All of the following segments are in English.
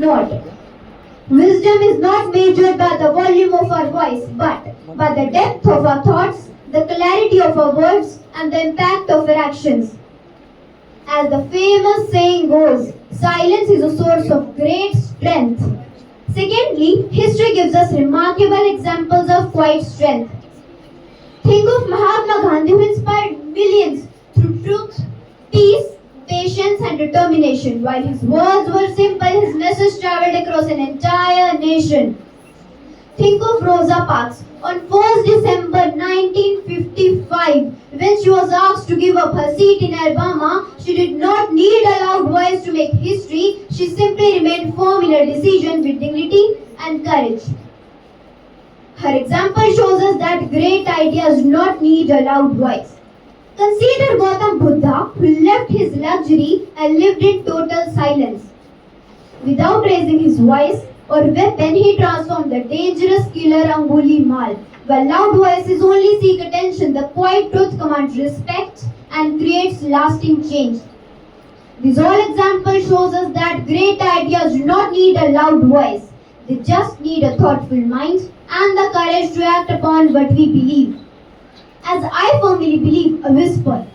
not. Wisdom is not measured by the volume of our voice, but by the depth of our thoughts, the clarity of our words, and the impact of our actions. As the famous saying goes, silence is a source of great strength. Secondly, history gives us remarkable examples of quiet strength. Think of Mahatma Gandhi, who inspired millions through truth, peace, patience, and determination. While his words were simple, his message traveled across an entire nation. Think of Rosa Parks. On 1st December 1955, when she was asked to give up her seat in Alabama, she did not need a loud voice to make history. She simply remained firm in her decision with dignity and courage. Her example shows us that great ideas do not need a loud voice. Consider Gautam Buddha, who left his luxury and lived in total silence. Without raising his voice or weapon, he transformed the dangerous killer Anguli Mal. While loud voices only seek attention, the quiet truth commands respect and creates lasting change. This whole example shows us that great ideas do not need a loud voice. They just need a thoughtful mind and the courage to act upon what we believe. As I firmly believe, a whisper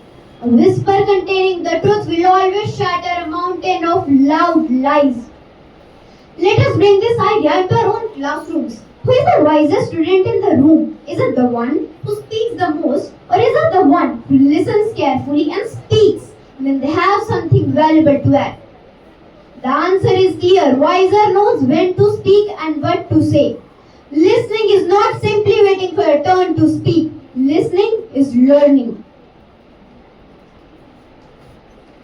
containing the truth will always shatter a mountain of loud lies. Let us bring this idea into our own classrooms. Who is the wisest student in the room? Is it the one who speaks the most, or is it the one who listens carefully and speaks when they have something valuable to add? The answer is clear. Wiser knows when to speak and what to say. Listening is not simply waiting for a turn to speak. Listening is learning.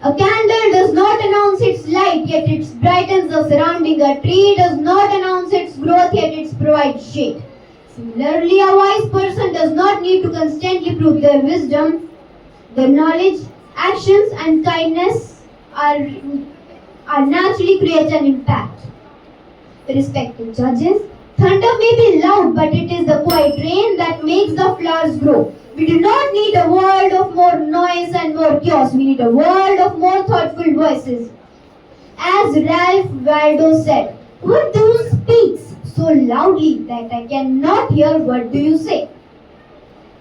A candle does not announce its light, yet it brightens the surrounding. A tree does not announce its growth, yet it provides shade. Similarly, a wise person does not need to constantly prove their wisdom. Their knowledge, actions, and kindness are naturally create an impact. Respected judges, thunder may be loud, but it is the quiet rain that makes the flowers grow. We do not need a world of more noise and more chaos. We need a world of more thoughtful voices. As Ralph Waldo said, "What do you speak so loudly that I cannot hear what do you say?"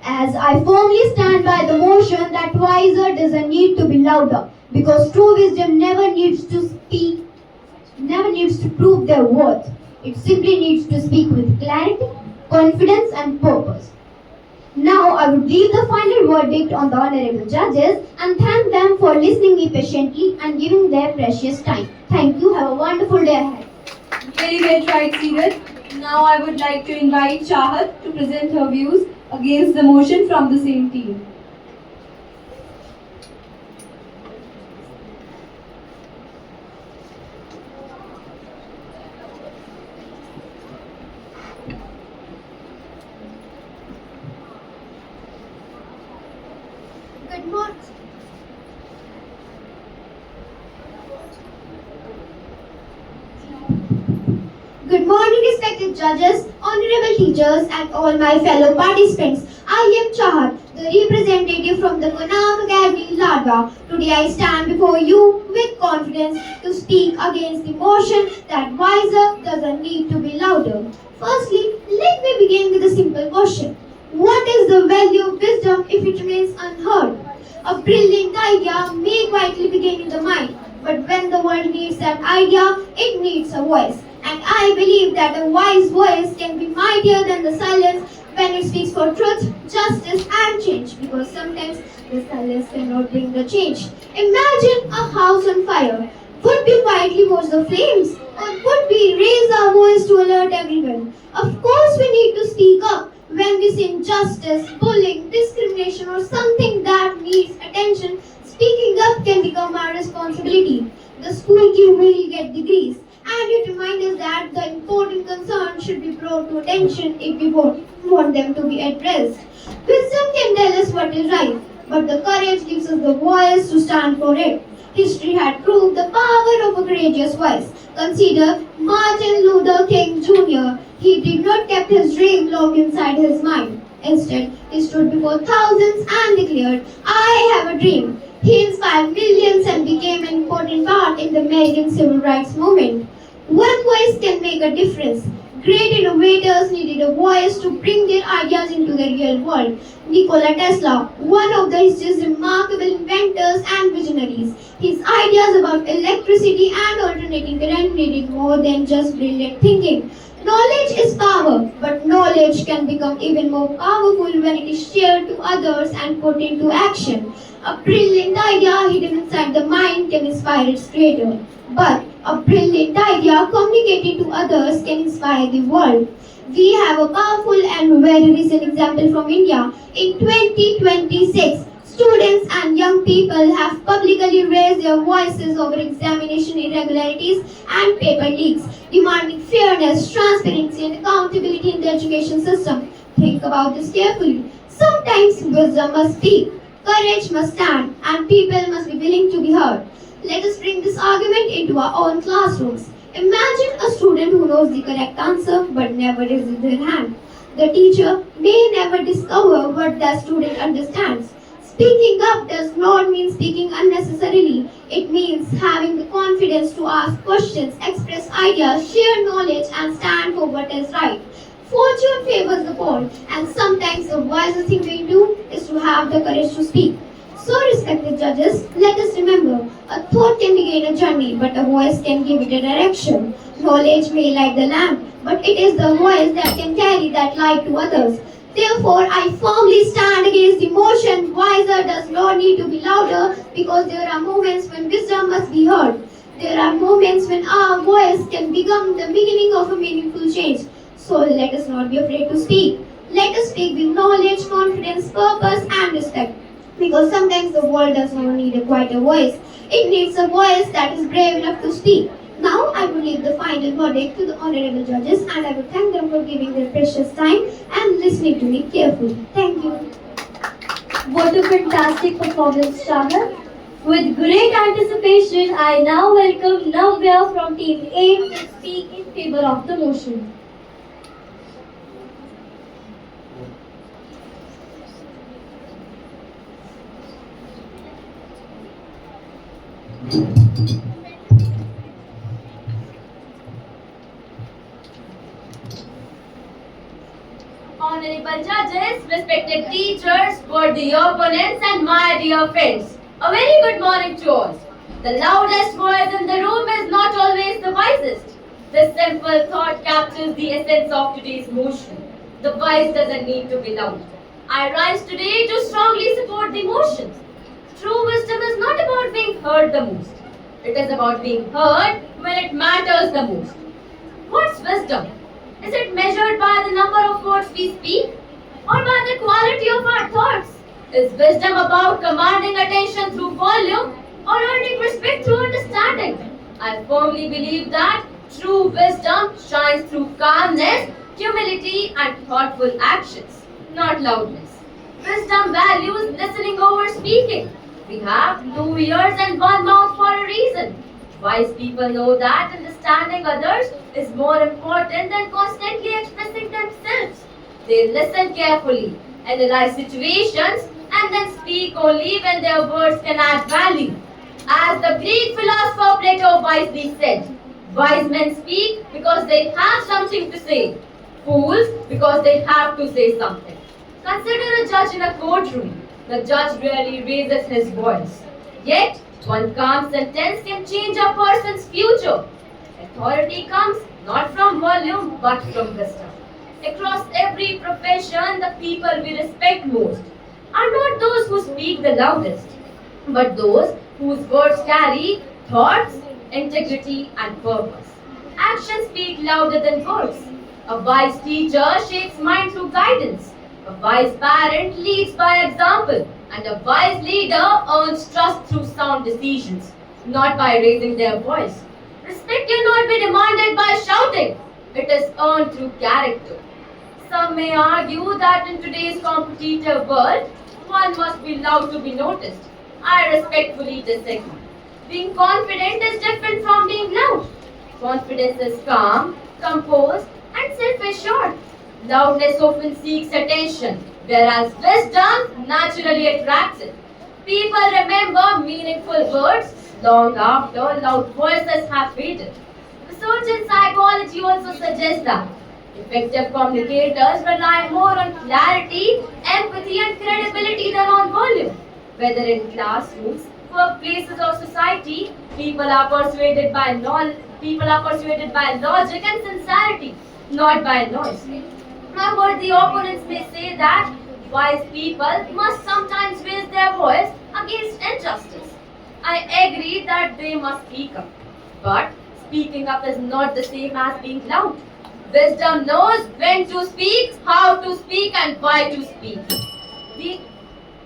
As I firmly stand by the motion that wiser doesn't need to be louder, because true wisdom never needs to speak, never needs to prove their worth. It simply needs to speak with clarity, confidence, and purpose. Now I would leave the final verdict on the honorable judges and thank them for listening me patiently and giving their precious time. Thank you. Have a wonderful day ahead. Very well tried, Seerat. Now I would like to invite Chahat to present her views against the motion from the same team. Good morning. Good morning, respected judges, honorable teachers, and all my fellow participants. I am Chahat, the representative from the Konark Academy, Ladwa. Today I stand before you with confidence to speak against the motion that wiser doesn't need to be louder. Firstly, let me begin with a simple question. What is the value of wisdom if it remains unheard? A brilliant idea may quietly begin in the mind, but when the world needs that idea, it needs a voice. And I believe that a wise voice can be mightier than the silence when it speaks for truth, justice, and change, because sometimes the silence cannot bring the change. Imagine a house on fire. Would we quietly watch the flames, or would we raise our voice to alert everyone? Of course, we need to speak up when we see injustice, bullying, discrimination, or something that needs attention. Speaking up can become our responsibility. The squeaky wheel get degrees, and it reminds us that the important concerns should be brought to attention if we want them to be addressed. Wisdom can tell us what is right, but the courage gives us the voice to stand for it. History had proved the power of a courageous voice. Consider Martin Luther King Jr. He did not keep his dream locked inside his mind. Instead, he stood before thousands and declared, "I have a dream." He inspired millions and became an important part in the American Civil Rights Movement. One make a difference. Great innovators needed a voice to bring their ideas into the real world. Nikola Tesla, one of the history's remarkable inventors and visionaries. His ideas about electricity and alternating current needed more than just brilliant thinking. Knowledge is power, but knowledge can become even more powerful when it is shared to others and put into action. A brilliant idea hidden inside the mind can inspire its creator, but a brilliant idea communicated to others can inspire the world. We have a powerful and very recent example from India. In 2026, students and young people have publicly raised their voices over examination irregularities and paper leaks, demanding fairness, transparency, and accountability in the education system. Think about this carefully. Sometimes wisdom must speak, courage must stand, and people must be willing to be heard. Let us bring this argument into our own classrooms. Imagine a student who knows the correct answer but never raises their hand. The teacher may never discover what the student understands. Speaking up does not mean speaking unnecessarily. It means having the confidence to ask questions, express ideas, share knowledge, and stand for what is right. Fortune favors the bold, and sometimes the wisest thing we do is to have the courage to speak. So, respected judges, let us remember a thought can begin a journey, but a voice can give it a direction. Knowledge may light the lamp, but it is the voice that can carry that light to others. Therefore, I firmly stand against the motion wiser does not need to be louder, because there are moments when wisdom must be heard. There are moments when our voice can become the beginning of a meaningful change. So let us not be afraid to speak. Let us speak with knowledge, confidence, purpose, and respect. Because sometimes the world does not need a quieter voice. It needs a voice that is brave enough to speak. Now I will leave the final verdict to the honorable judges, and I will thank them for giving their precious time and listening to me carefully. Thank you. What a fantastic performance, Shahar. With great anticipation, I now welcome Navya from Team A to speak in favor of the motion. Honorable judges, respected teachers, worthy opponents, and my dear friends, a very good morning to all. The loudest voice in the room is not always the wisest. This simple thought captures the essence of today's motion. The voice doesn't need to be loud. I rise today to strongly support the motion. True wisdom is not about being heard the most. It is about being heard when it matters the most. What's wisdom? Is it measured by the number of words we speak or by the quality of our thoughts? Is wisdom about commanding attention through volume or earning respect through understanding? I firmly believe that true wisdom shines through calmness, humility, and thoughtful actions, not loudness. Wisdom values listening over speaking. We have 2 ears and 1 mouth for a reason. Wise people know that understanding others is more important than constantly expressing themselves. They listen carefully, analyze situations, and then speak only when their words can add value. As the Greek philosopher Plato wisely said, wise men speak because they have something to say, fools because they have to say something. Consider a judge in a courtroom. The judge rarely raises his voice. Yet, one calm sentence can change a person's future. Authority comes not from volume but from wisdom. Across every profession, the people we respect most are not those who speak the loudest, but those whose words carry thoughts, integrity, and purpose. Actions speak louder than words. A wise teacher shapes mind through guidance. A wise parent leads by example, and a wise leader earns trust through sound decisions, not by raising their voice. Respect cannot be demanded by shouting. It is earned through character. Some may argue that in today's competitive world, one must be loud to be noticed. I respectfully disagree. Being confident is different from being loud. Confidence is calm, composed, and self-assured. Loudness often seeks attention, whereas wisdom naturally attracts it. People remember meaningful words long after loud voices have faded. Research in psychology psychology also suggests that effective communicators rely more on clarity, empathy, and credibility than on volume. Whether in classrooms, workplaces, or society, people are persuaded by logic and sincerity, not by noise. However, the opponents may say that wise people must sometimes raise their voice against injustice. I agree that they must speak up. But speaking up is not the same as being loud. Wisdom knows when to speak, how to speak, and why to speak. Being,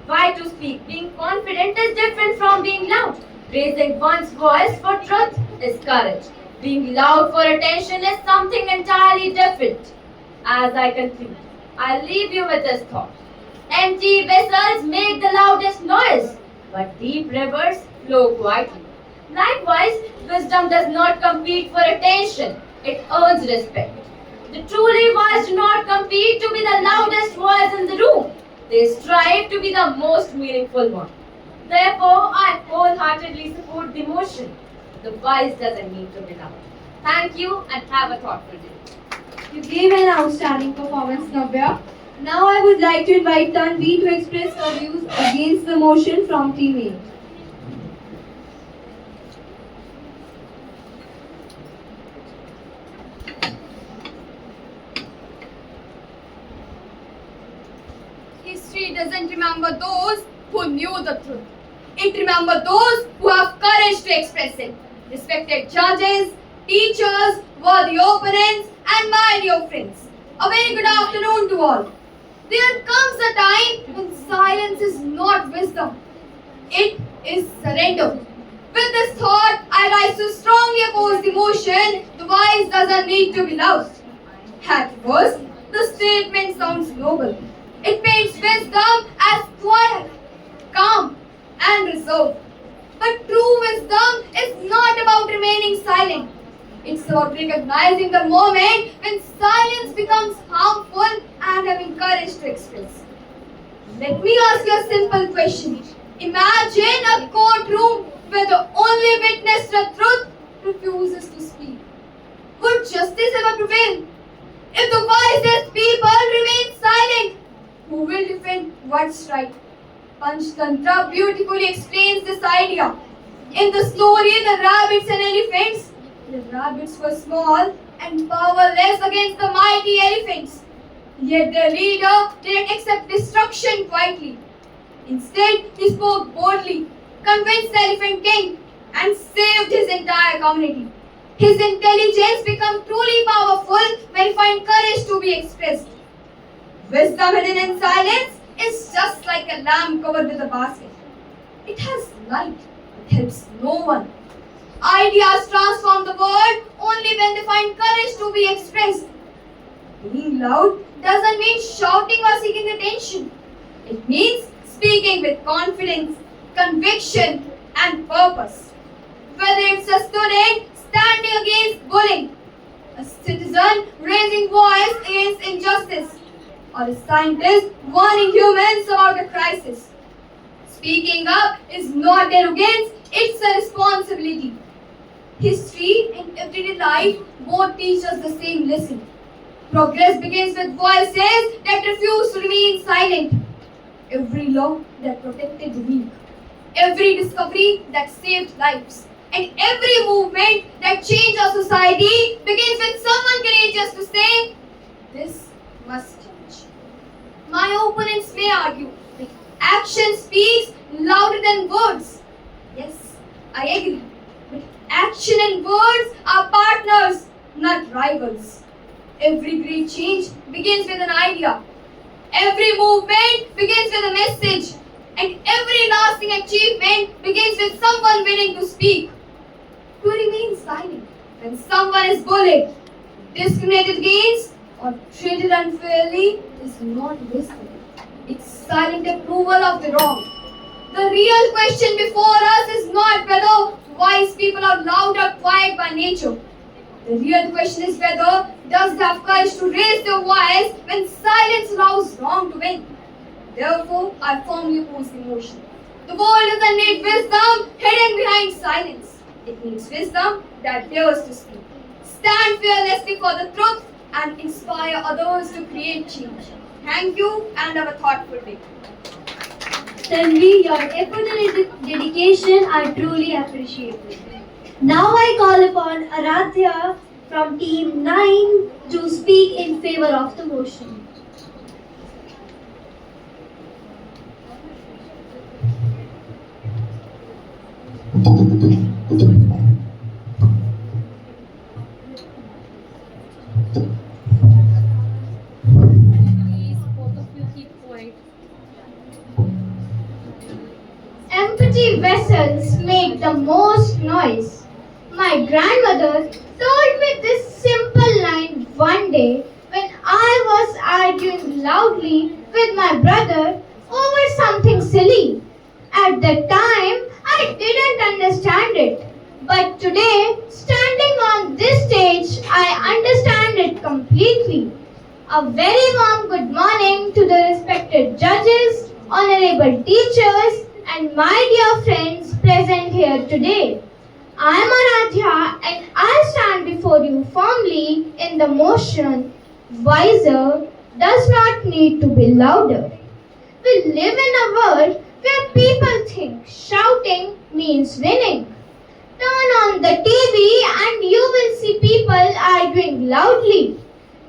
why to speak. Being confident is different from being loud. Raising one's voice for truth is courage. Being loud for attention is something entirely different. As I conclude, I leave you with this thought. Empty vessels make the loudest noise, but deep rivers flow quietly. Likewise, wisdom does not compete for attention, it earns respect. The truly wise do not compete to be the loudest voice in the room, they strive to be the most meaningful one. Therefore, I wholeheartedly support the motion. The wise doesn't need to be loud. Thank you and have a thoughtful day. You gave an outstanding performance, Navya. Now I would like to invite Tanvi to express her views against the motion from Team 8. History doesn't remember those who knew the truth. It remembers those who have courage to express it. Respected judges, teachers, worthy opponents, and my dear friends, a very good afternoon to all. There comes a time when silence is not wisdom, it is surrender. With this thought, I rise to strongly oppose the motion, the wise doesn't need to be loud. At first, the statement sounds noble. It paints wisdom as quiet, calm, and reserved. But true wisdom is not about remaining silent. It's about recognizing the moment when silence becomes harmful and having courage to express. Let me ask you a simple question. Imagine a courtroom where the only witness to the truth refuses to speak. Would justice ever prevail? If the wisest people remain silent, who will defend what's right? Panchtantra beautifully explains this idea. In the story The Rabbits and Elephants, the rabbits were small and powerless against the mighty elephants. Yet their leader didn't accept destruction quietly. Instead, he spoke boldly, convinced the Elephant King, and saved his entire community. His intelligence becomes truly powerful when he finds courage to be expressed. Wisdom hidden in silence is just like a lamp covered with a basket. It has light, it helps no one. Ideas transform the world only when they find courage to be expressed. Being loud doesn't mean shouting or seeking attention. It means speaking with confidence, conviction, and purpose. Whether it's a student standing against bullying, a citizen raising voice against injustice, or a scientist warning humans about a crisis. Speaking up is not arrogance, it's a responsibility. History and everyday life both teach us the same lesson. Progress begins with voices that refuse to remain silent. Every law that protected the weak, every discovery that saved lives, and every movement that changed our society begins with someone courageous to say, this must change. My opponents may argue that action speaks louder than words. Yes, I agree. But action and words are partners, not rivals. Every great change begins with an idea. Every movement begins with a message. And every lasting achievement begins with someone willing to speak. To remain silent when someone is bullied, discriminated against, or treated unfairly is not wisdom. It's silent approval of the wrong. The real question before us is not whether wise people are loud or quiet by nature. The real question is whether does they have courage to raise their voice when silence allows wrong to win. Therefore, I firmly oppose the motion. The world doesn't need wisdom hidden behind silence. It needs wisdom that dares to speak. stand fearlessly for the truth, and inspire others to create change. Thank you and have a thoughtful day. Tanvi, your effort and dedication are truly appreciated. Now I call upon Aradhya from Team 9 to speak in favor of the motion. Empty vessels make the most noise. My grandmother told me this simple line one day when I was arguing loudly with my brother over something silly. At the time, I didn't understand it. But today, standing on this stage, I understand it completely. A very warm good morning to the respected judges, honorable teachers, and my dear friends present here today. I am Aradhya and I stand before you firmly in the motion, wiser does not need to be louder. We live in a world where people think shouting means winning. Turn on the TV and you will see people arguing loudly,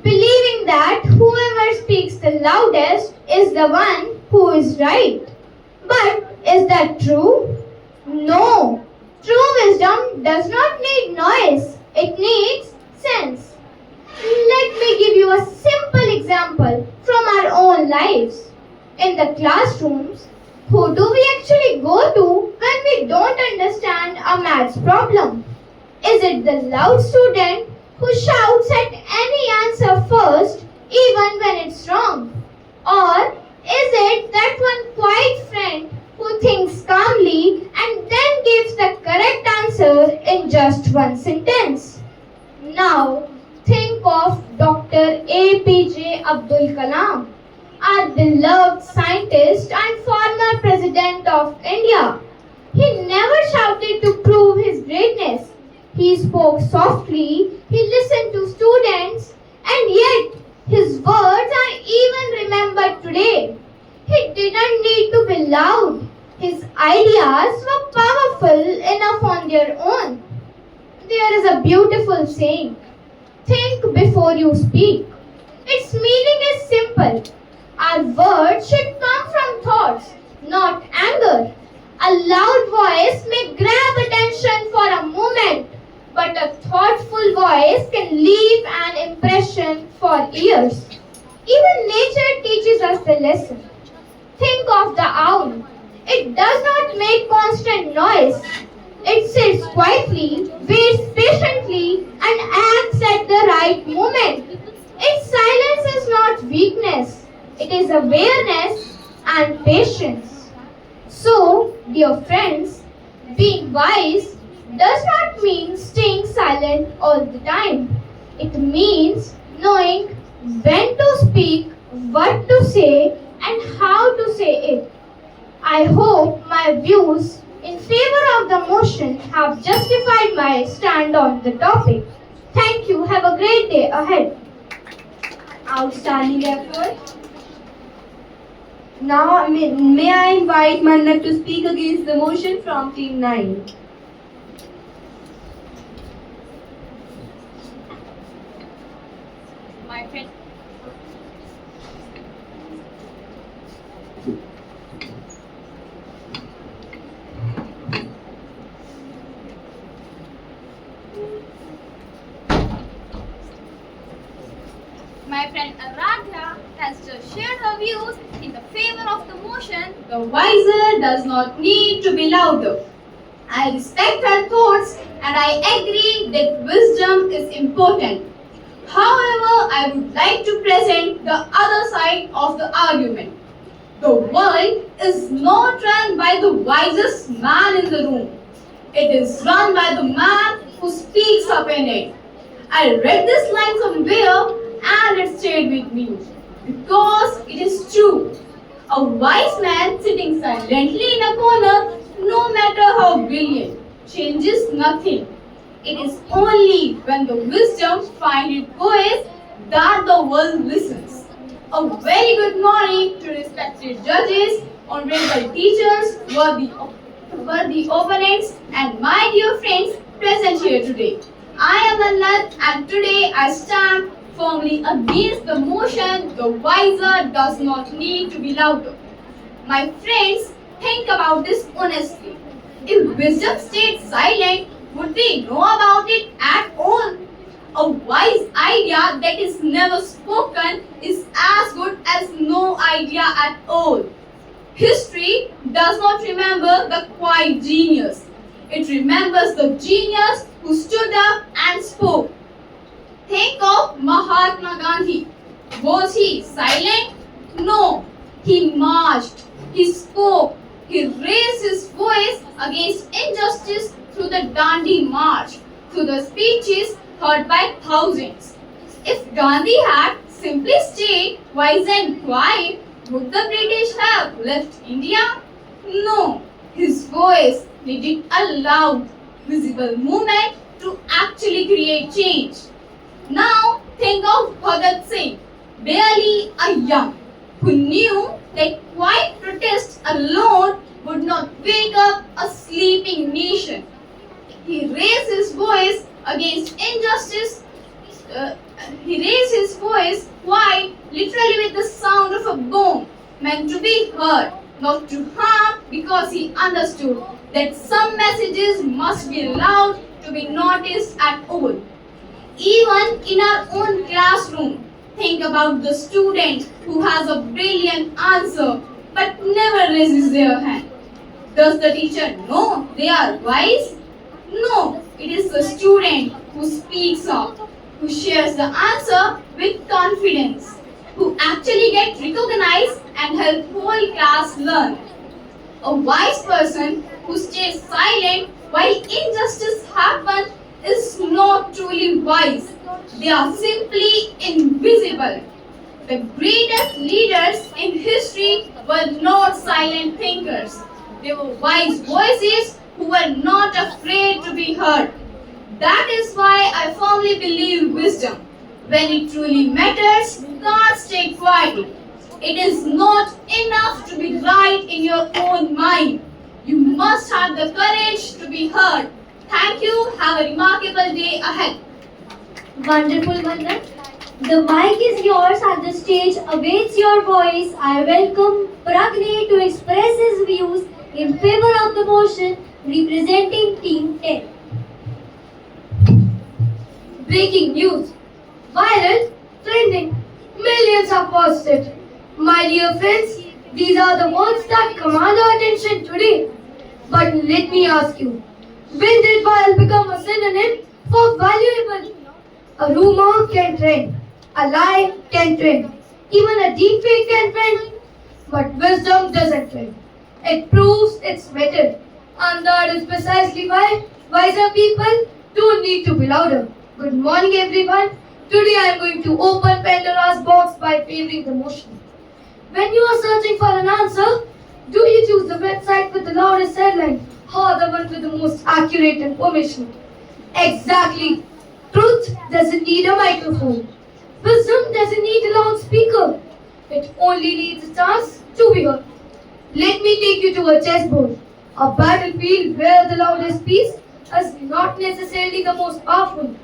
believing that whoever speaks the loudest is the one who is right. But is that true? No. True wisdom does not need noise, it needs sense. Let me give you a simple example from our own lives. In the classrooms, who do we actually go to when we don't understand a maths problem? Is it the loud student who shouts at any answer first, even when it's wrong? Or is it that one quiet friend who thinks calmly and then gives the correct answer in just one sentence? Now, think of Dr. APJ Abdul Kalam, our beloved scientist and former president of India. He never shouted to prove his greatness. He spoke softly, he listened to students, and yet his words are even remembered today. He didn't need to be loud. His ideas were powerful enough on their own. There is a beautiful saying, think before you speak. Its meaning is simple. Our words should come from thoughts, not anger. A loud voice may grab attention for a moment, but a thoughtful voice can leave an impression for years. Even nature teaches us the lesson. Think of the owl. It does not make constant noise. It sits quietly, waits patiently, and acts at the right moment. Its silence is not weakness. It is awareness and patience. So, dear friends, being wise does not mean staying silent all the time. It means knowing when to speak, what to say, and how to say it. I hope my views in favor of the motion have justified my stand on the topic. Thank you. Have a great day ahead. Outstanding effort. Now, may I invite Mannat to speak against the motion from Team 9. My friend. My friend Aradhya has just shared her views in the favor of the motion. The wiser does not need to be louder. I respect her thoughts and I agree that wisdom is important. However, I would like to present the other side of the argument. The world is not run by the wisest man in the room. It is run by the man who speaks up in it. I read this line somewhere and it stayed with me because it is true. A wise man sitting silently in a corner, no matter how brilliant, changes nothing. It is only when the wisdom finds its voice that the world listens. A very good morning to respected judges, honorable teachers, worthy opponents, and my dear friends present here today. I am Annat, and today I stand firmly against the motion the wiser does not need to be louder. My friends, think about this honestly. If wisdom stayed silent, would we know about it at all? A wise idea that is never spoken is as good as no idea at all. History does not remember the quiet genius. It remembers the genius who stood up and spoke. Think of Mahatma Gandhi. Was he silent? No. He marched. He spoke. He raised his voice against injustice through the Dandi March, through the speeches heard by thousands. If Gandhi had simply stayed wise and quiet, would the British have left India? No. His voice needed a loud, visible movement to actually create change. Now think of Bhagat Singh, barely a young, who knew that quiet protest alone would not wake up a sleeping nation. He raised his voice against injustice. He raised his voice quite literally with the sound of a bomb, meant to be heard, not to harm, because he understood that some messages must be loud to be noticed at all. Even in our own classroom, think about the student who has a brilliant answer but never raises their hand. Does the teacher know they are wise? No, it is the student who speaks up, who shares the answer with confidence, who actually gets recognized and help whole class learn. A wise person who stays silent while injustice happens is not truly wise. They are simply invisible. The greatest leaders in history were not silent thinkers. They were wise voices who were not afraid to be heard. That is why I firmly believe wisdom. When it truly matters, can't stay quiet. It is not enough to be right in your own mind. You must have the courage to be heard. Thank you. Have a remarkable day ahead. Wonderful, Vandan. The mic is yours and the stage awaits your voice. I welcome Pragne to express his views in favor of the motion representing Team 10. Breaking news. Viral, trending. Millions have watched it. My dear friends, these are the words that command our attention today. But let me ask you, when did vile become a synonym for valuable? A rumor can trend. A lie can trend. Even a deepfake can trend. But wisdom doesn't trend. It proves its method. And that is precisely why wiser people don't need to be louder. Good morning, everyone. Today I am going to open Pandora's box by favoring the motion. When you are searching for an answer, do you choose the website with the loudest headline or the one with the most accurate information? Exactly. Truth doesn't need a microphone. Wisdom doesn't need a loudspeaker. It only needs a chance to be heard. Let me take you to a chessboard, a battlefield where the loudest piece is not necessarily the most powerful.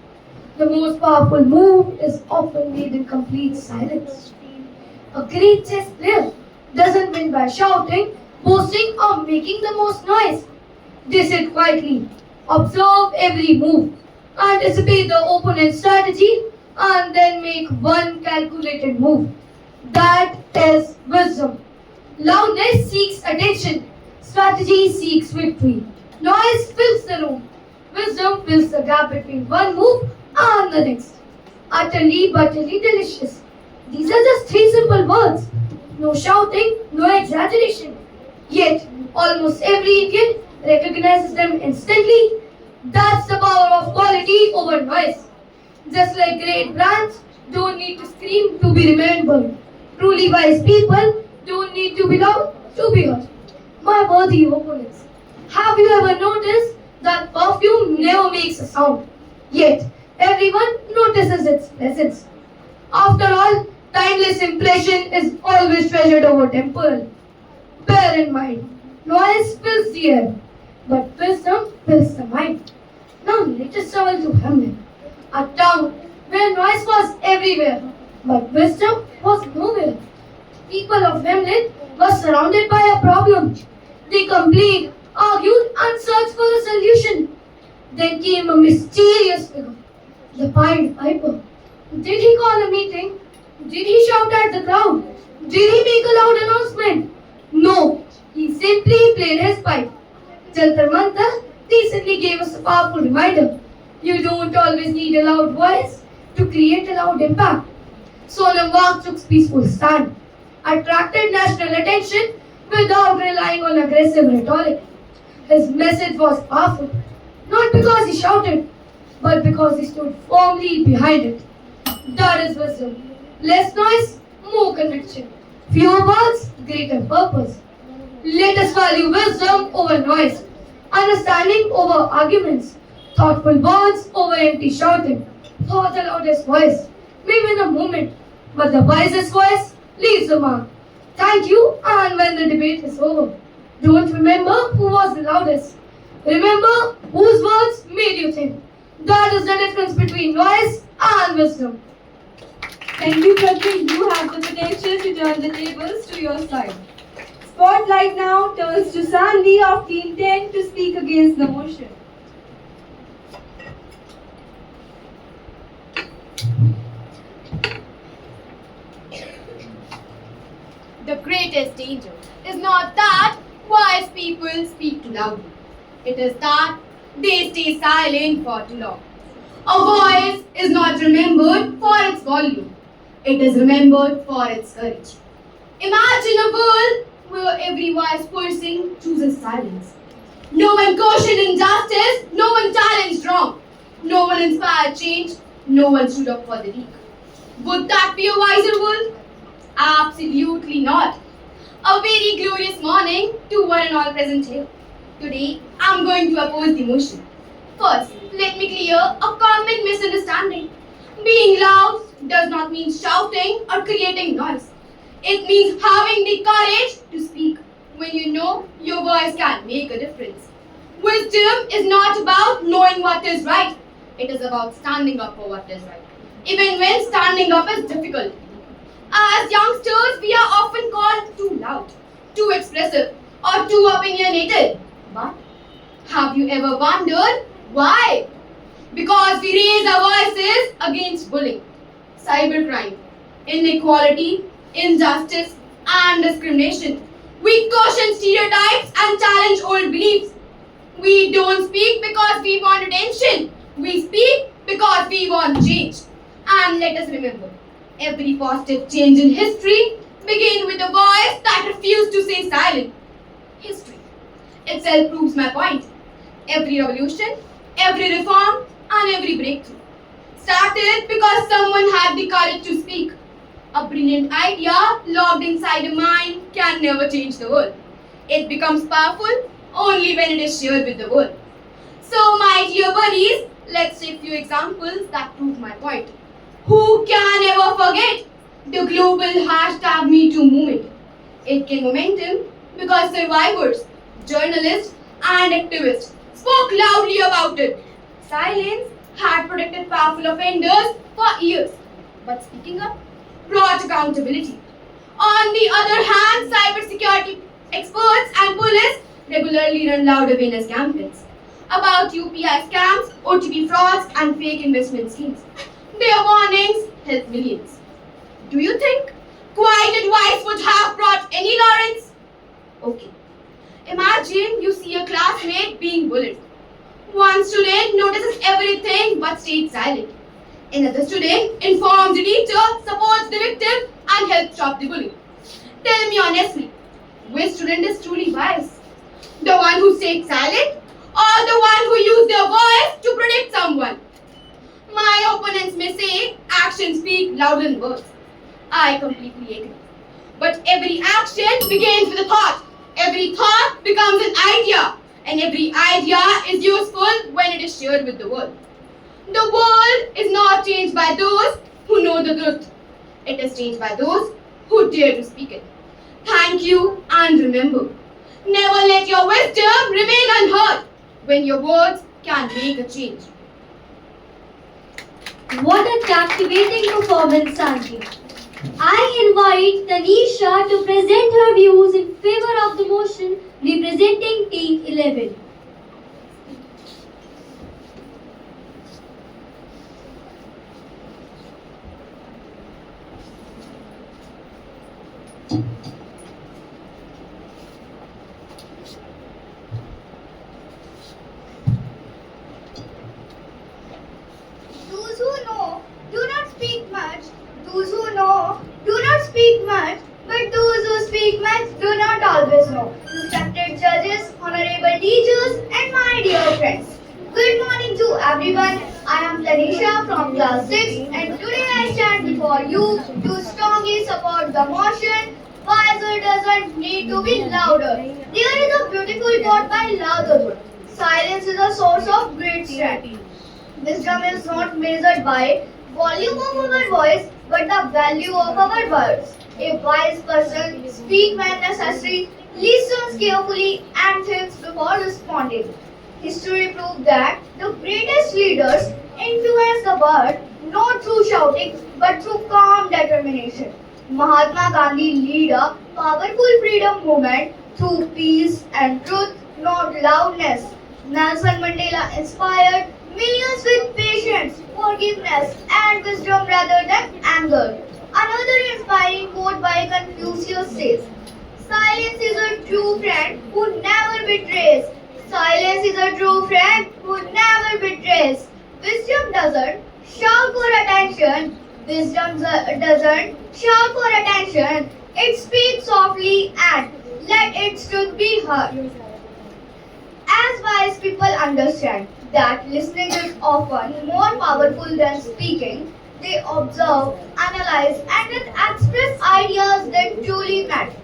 The most powerful move is often made in complete silence. A great chess player doesn't win by shouting, boasting, or making the most noise. They sit quietly, observe every move, anticipate the opponent's strategy, and then make one calculated move. That is wisdom. Loudness seeks attention. Strategy seeks victory. Noise fills the room. Wisdom fills the gap between one move and the next. Utterly, butterly delicious. These are just three simple words. No shouting, no exaggeration. Yet, almost every Indian recognizes them instantly. That's the power of quality over noise. Just like great brands don't need to scream to be remembered. Truly wise people don't need to be loud to be heard. My worthy opponents, have you ever noticed That perfume never makes a sound, yet everyone notices its presence. After all, timeless impression is always treasured over temporal. Bear in mind, noise fills the air, but wisdom fills the mind. Now let us travel to Hamlin, a town where noise was everywhere, but wisdom was nowhere. People of Hamlin were surrounded by a problem. They complained, argued, and searched for a solution. Then came a mysterious figure, the Pied Piper. Did he call a meeting? Did he shout at the crowd? Did he make a loud announcement? No, he simply played his pipe. Jantar Mantar recently gave us a powerful reminder. You don't always need a loud voice to create a loud impact. Sonam Wangchuk's peaceful stand attracted national attention without relying on aggressive rhetoric. His message was powerful, not because he shouted, but because he stood firmly behind it. That is wisdom. Less noise, more conviction. Fewer words, greater purpose. Let us value wisdom over noise, understanding over arguments, thoughtful words over empty shouting. For the loudest voice may win a moment, but the wisest voice leaves a mark. Thank you, and when the debate is over, don't remember who was the loudest. Remember whose words made you think. That is the difference between noise and wisdom. Thank you, Pratik. You have the potential to turn the tables to your side. Spotlight now turns to Sanvi of Team 10 to speak against the motion. The greatest danger is not that wise people speak too loudly. It is that they stay silent for too long. A voice is not remembered for its volume. It is remembered for its courage. Imagine a world where every wise person chooses silence. No one cautioned injustice, no one challenged wrong, no one inspired change, no one stood up for the weak. Would that be a wiser world? Absolutely not. A very glorious morning to one and all present here. Today, I'm going to oppose the motion. First, let me clear a common misunderstanding. Being loud does not mean shouting or creating noise. It means having the courage to speak when you know your voice can make a difference. Wisdom is not about knowing what is right. It is about standing up for what is right, even when standing up is difficult. As youngsters, we are often called too loud, too expressive, or too opinionated. But have you ever wondered why? Because we raise our voices against bullying, cybercrime, inequality, injustice, and discrimination. We caution stereotypes and challenge old beliefs. We don't speak because we want attention. We speak because we want change. And let us remember, every positive change in history began with a voice that refused to stay silent. History itself proves my point. Every revolution, every reform, and every breakthrough started because someone had the courage to speak. A brilliant idea locked inside a mind can never change the world. It becomes powerful only when it is shared with the world. So, my dear buddies, let's take a few examples that prove my point. Who can ever forget the global hashtag #MeToo movement? It gained momentum because survivors, journalists, and activists spoke loudly about it. Silence had protected powerful offenders for years, but speaking up brought accountability. On the other hand, cybersecurity experts and police regularly run loud awareness campaigns about UPI scams, OTP frauds, and fake investment schemes. Their warnings help millions. Do you think quiet advice would have brought any Lawrence? Okay. Imagine you see a classmate being bullied. One student notices everything but stays silent. Another student informs the teacher, supports the victim, and helps stop the bullying. Tell me honestly, which student is truly wise? The one who stayed silent or the one who used their voice to protect someone? My opponents may say actions speak louder than words. I completely agree. But every action begins with a thought. Every thought becomes an idea. and every idea is useful when it is shared with the world. The world is not changed by those who know the truth. It is changed by those who dare to speak it. Thank you, and remember, never let your wisdom remain unheard when your words can make a change. What a captivating performance, Sanji. I invite Tanisha to present her views in favor of the motion representing Team 11. Those who know do not speak much. Those who know do not speak much. But those who speak much do not always know. Respected judges, honorable teachers, and my dear friends. Good morning to everyone. I am Tanisha from class 6 and today I stand before you to strongly support the motion. Wiser doesn't need to be louder. There is a beautiful quote by Lauda. Silence is a source of great strength. Wisdom is not measured by volume of our voice, but the value of our words. A wise person speaks when necessary, listens carefully, and thinks before responding. History proves that the greatest leaders influence the world not through shouting, but through calm determination. Mahatma Gandhi led a powerful freedom movement through peace and truth, not loudness. Nelson Mandela inspired millions with patience, forgiveness, and wisdom rather than anger. Another inspiring quote by Confucius says, "Silence is a true friend who never betrays. Silence is a true friend who never betrays." Wisdom doesn't shout for attention. Wisdom doesn't shout for attention. It speaks softly and let its truth be heard. As wise people understand that listening is often more powerful than speaking, they observe, analyze, and then express ideas that truly matter.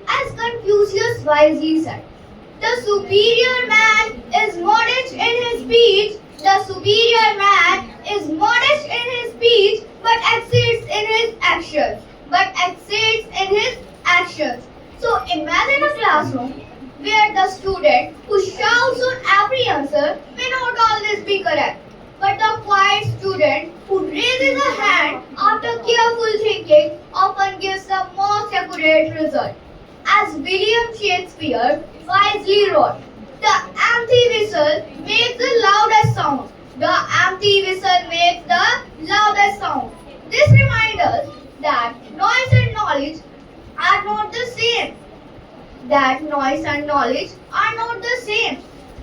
As Confucius wisely said, the superior man is modest in his speech. The superior man is modest in his speech, but exceeds in his actions. So imagine a classroom where the student who shouts on every answer may not always be correct, but the quiet student who raises a hand after careful thinking often gives the most accurate result. As William Shakespeare wisely wrote, the empty whistle makes the loudest sound. The empty whistle makes the loudest sound. This reminds us that noise and knowledge are not the same.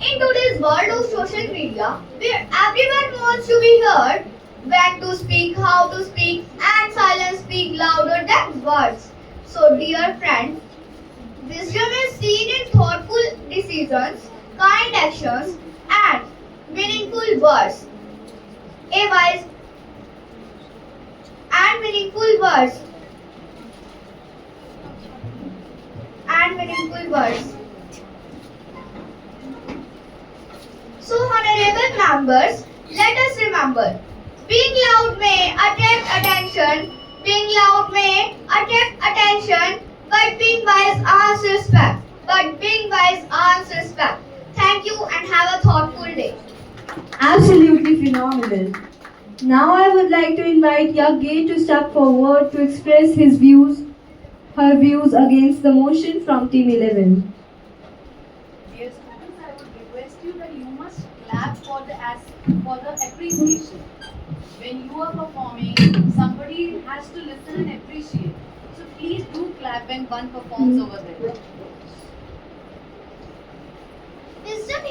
In today's world of social media, where everyone wants to be heard, when to speak, how to speak, and silence speak louder than words. So, dear friends, wisdom is seen in thoughtful decisions, kind actions, and meaningful words. A wise and meaningful words. So, honorable members, let us remember, being loud may attract attention, but being wise earns respect. Thank you and have a thoughtful day. Absolutely phenomenal. Now I would like to invite Yagye to step forward to express her views against the motion from Team 11. Dear students, I would request you that you must clap for the appreciation. When you are performing, somebody has to listen and appreciate. So please do clap when one performs over there. Wisdom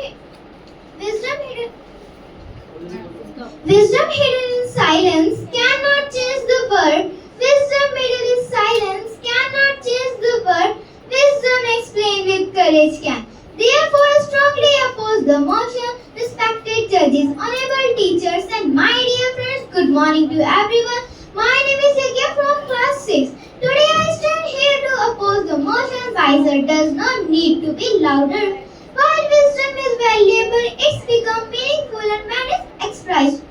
hidden in silence cannot change the world. Wisdom hidden in silence cannot change the world. Wisdom explained with courage can. Therefore, I strongly oppose the motion. Respected judges, honorable teachers, and my dear friends, good morning to everyone. My name is Yagya from class 6. Today I stand here to oppose the motion. Wiser does not need to be louder. While wisdom is valuable, it's become meaningful and when it's expressed.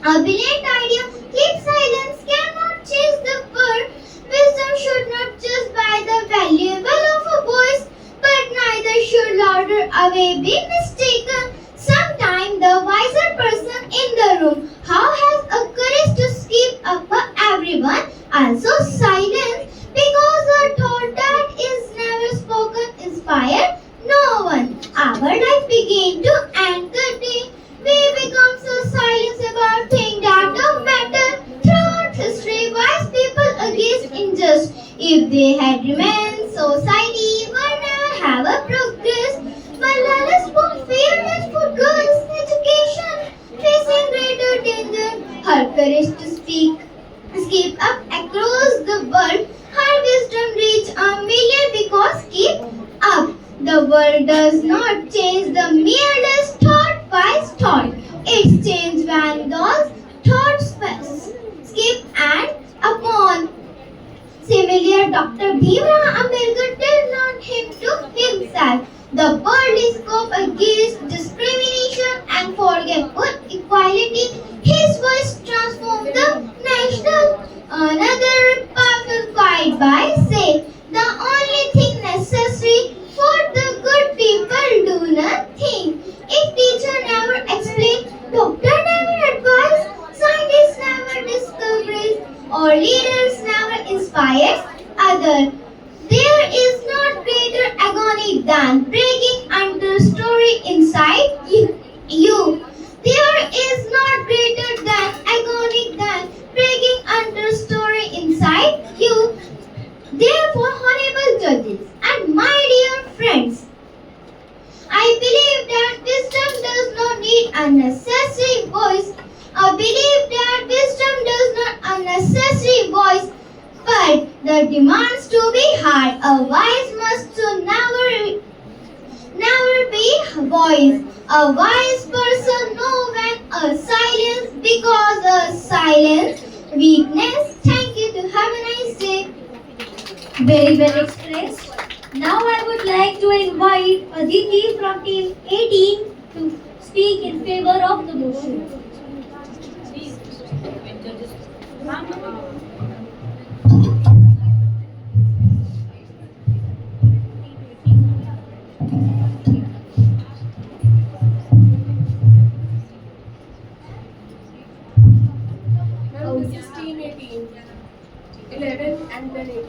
A brilliant idea, keep silence, cannot change the world. Wisdom should not just buy the valuable of a voice, but neither should louder away be mistaken. Sometime the wiser person in the room, how has a courage to speak up for everyone, also silence, because a thought that is never spoken inspire no one. Our life begin to anchor day. We become so silent about things that don't matter. Throughout history, wise people against injustice. If they had remained, society would never have a progress. Malala spoke fearless for girls' education, facing greater danger. Her courage to speak up across the world. Her wisdom reached a million because keep up. The world does not change the merest thought by thought. It's changed when those thoughts skip and upon. Similar, Dr. Bhimrao Ambedkar did not him to himself. The world scope against discrimination and for equality. His voice transformed the national. Another powerful fight by say the only thing necessary for the good people do nothing. If teacher never explain, doctor never advise, scientists never discover, or leaders never inspire others. There is not greater agony than breaking under story inside you. There is not greater than agony than breaking under story inside you. Therefore, honorable judges and my dear friends, I believe that wisdom does not need unnecessary voice. I believe that wisdom does not unnecessary voice, but the demands to be heard. A wise must to never be voice. A wise person know when a silence because a silence weakness. Thank you. To have a nice day. Very well expressed. Now I would like to invite Aditi from team 18 to speak in favor of the motion. Now this is team 18, 11 and then 18.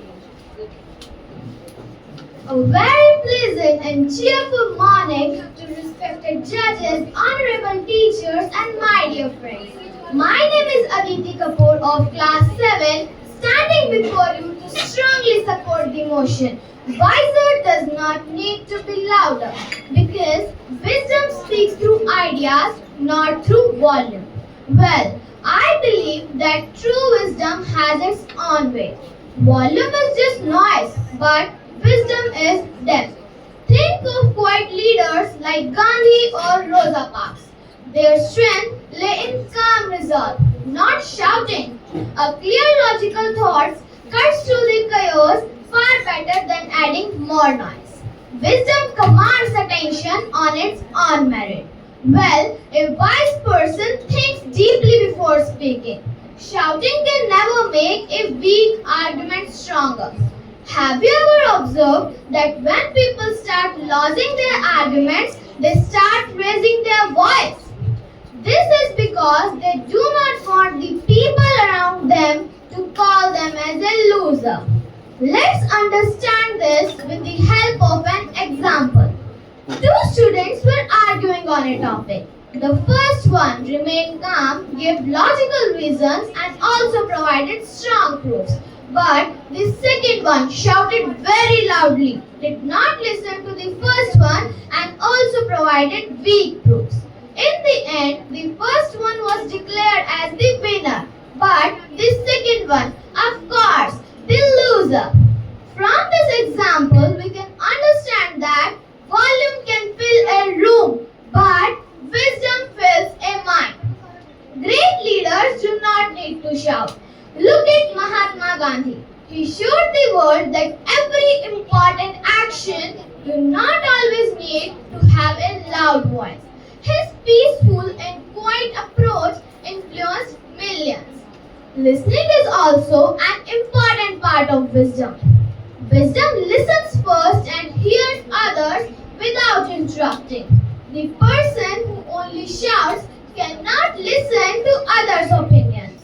A very pleasant and cheerful morning to respected judges, honorable teachers, and my dear friends. My name is Aditi Kapoor of class 7, standing before you to strongly support the motion. Wiser does not need to be louder because wisdom speaks through ideas, not through volume. Well, I believe that true wisdom has its own way. Volume is just noise, but wisdom is depth. Think of quiet leaders like Gandhi or Rosa Parks. Their strength lay in calm resolve, not shouting. A clear logical thought cuts through the chaos far better than adding more noise. Wisdom commands attention on its own merit. Well, a wise person thinks deeply before speaking. Shouting can never make a weak argument stronger. Have you ever observed that when people start losing their arguments, they start raising their voice? This is because they do not want the people around them to call them as a loser. Let's understand this with the help of an example. Two students were arguing on a topic. The first one remained calm, gave logical reasons and also provided strong proofs. But the second one shouted very loudly, did not listen to the first one and also provided weak proofs. In the end, the first one was declared as the winner, but the second one, of course, the loser. From this example, we can understand that volume can fill a room, but wisdom fills a mind. Great leaders do not need to shout. Look at Mahatma Gandhi. He showed the world that every important action do not always need to have a loud voice. His peaceful and quiet approach influenced millions. Listening is also an important part of wisdom. Wisdom listens first and hears others without interrupting. The person who only shouts cannot listen to others' opinions.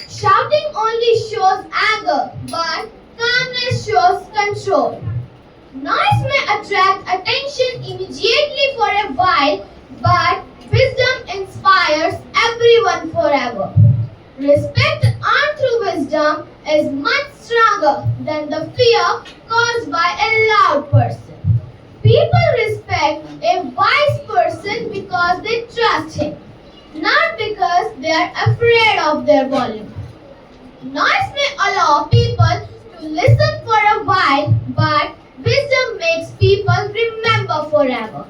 Shouting only shows anger, but calmness shows control. Noise may attract attention immediately for a while, but wisdom inspires everyone forever. Respect earned through wisdom is much stronger than the fear caused by a loud person. People respect a wise person because they trust him, not because they are afraid of their volume. Noise may allow people to listen for a while, but wisdom makes people remember forever.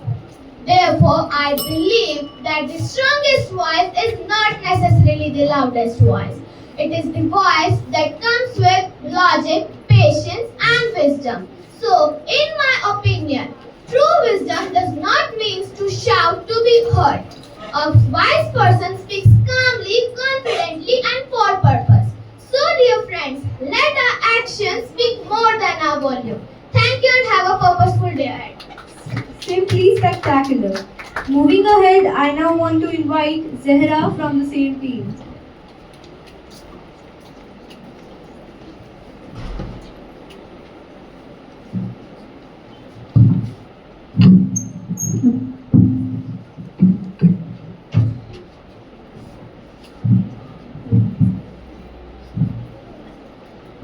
Therefore, I believe that the strongest voice is not necessarily the loudest voice. It is the voice that comes with logic, patience, and wisdom. So, in my opinion, true wisdom does not mean to shout to be heard. A wise person speaks calmly, confidently, and for purpose. So, dear friends, let our actions speak more than our volume. Thank you and have a purposeful day ahead. Simply spectacular. Moving ahead, I now want to invite Zehra from the same team.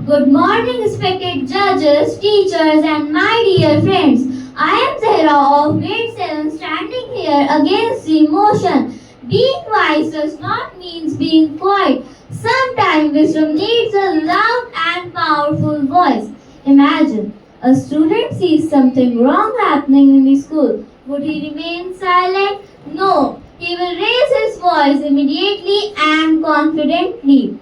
Good morning, respected judges, teachers, and my dear friends. I am Zehra of grade 7 standing here against the motion. Being wise does not mean being quiet. Sometimes wisdom needs a loud and powerful voice. Imagine a student sees something wrong happening in the school. Would he remain silent? No. He will raise his voice immediately and confidently.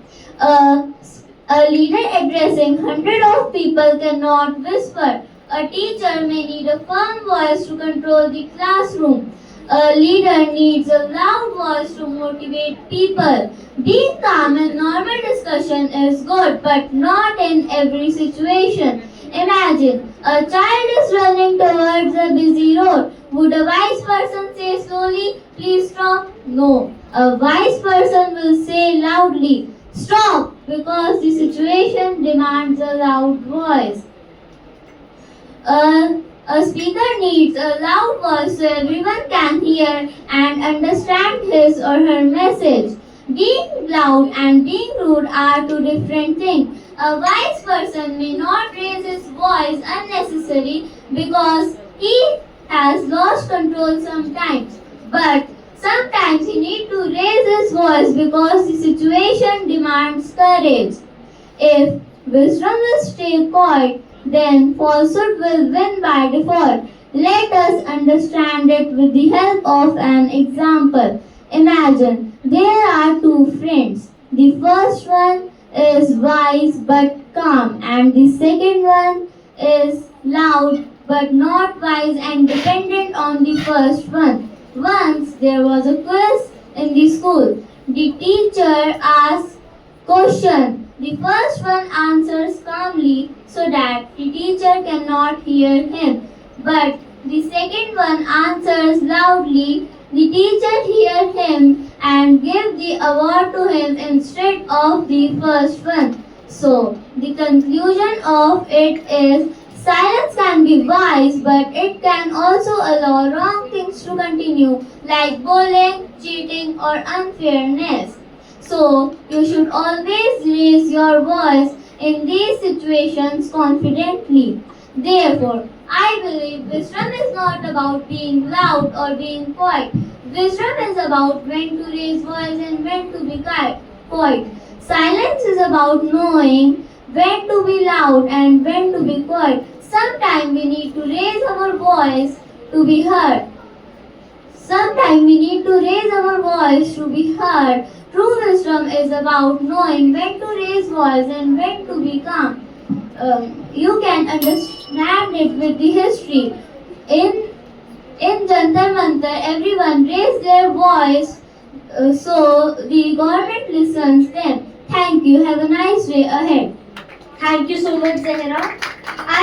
A leader addressing hundreds of people cannot whisper. A teacher may need a firm voice to control the classroom. A leader needs a loud voice to motivate people. Being calm in normal discussion is good, but not in every situation. Imagine, a child is running towards a busy road. Would a wise person say slowly, please stop? No. A wise person will say loudly, stop, because the situation demands a loud voice. A speaker needs a loud voice so everyone can hear and understand his or her message. Being loud and being rude are two different things. A wise person may not raise his voice unnecessarily because he has lost control sometimes. But sometimes he needs to raise his voice because the situation demands courage. If wisdom will stay quiet, then falsehood will win by default. Let us understand it with the help of an example. Imagine there are two friends. The first one is wise but calm, and the second one is loud but not wise and dependent on the first one. Once there was a quiz in the school. The teacher asked question. The first one answers calmly so that the teacher cannot hear him. But the second one answers loudly. The teacher hears him and gives the award to him instead of the first one. So, the conclusion of it is silence can be wise, but it can also allow wrong things to continue, like bullying, cheating, or unfairness. So, you should always raise your voice in these situations confidently. Therefore, I believe wisdom is not about being loud or being quiet. Wisdom is about when to raise voice and when to be quiet. Silence is about knowing when to be loud and when to be quiet. Sometimes we need to raise our voice to be heard. Sometimes we need to raise our voice to be heard. True wisdom is about knowing when to raise voice and when to be calm. you can understand it with the history. In Jantar Mantar, everyone raised their voice, so the government listens them. Thank you. Have a nice day ahead. Thank you so much, Zahra.